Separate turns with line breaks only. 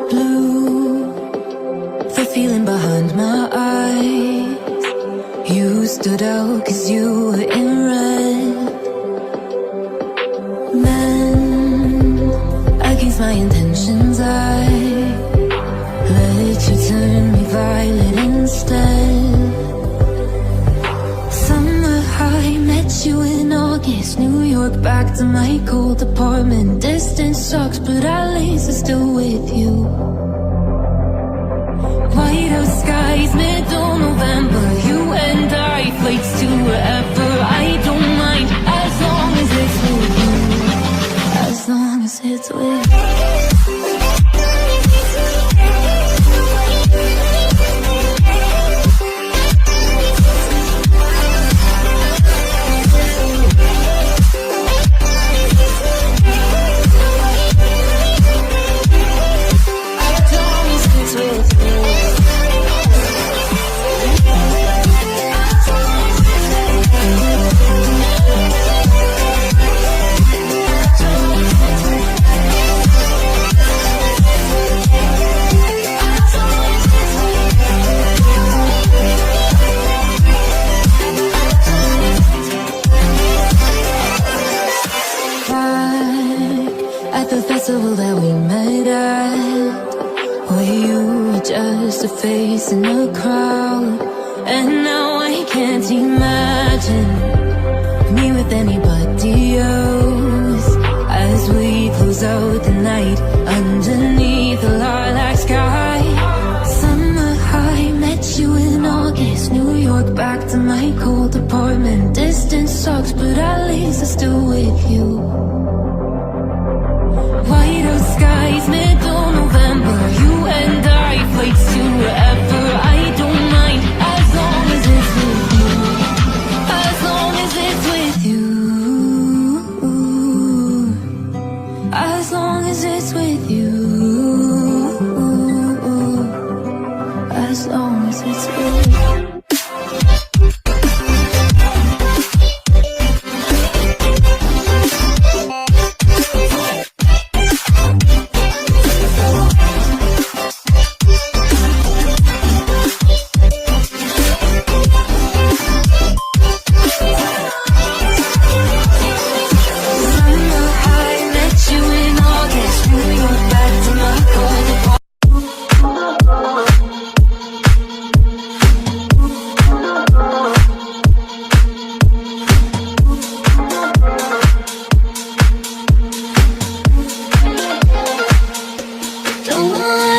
Blue, the feeling behind my eyes. You stood out 'cause you were in red. Men, against my intentions, I let you turn me violet instead. Summer high, met you in August. New York, back to my cold apartment. Distance sucks, but at least I'm still with you. White out skies, middle November. You and I, flights to wherever. I don't mind, as long as it's with you. As long as it's with you. At the festival that we met at, where you were just a face in the crowd. And now I can't imagine me with anybody else. As we close out the night underneath the lilac sky. Summer high, met you in August. New York, back to my cold apartment. Distance sucks, but at least I'm still with you. White out skies, middle November. You and I, flights to wherever. I don't mind, as long as it's with you. As long as it's with you. As long as it's with you. As long as it's with you. Don't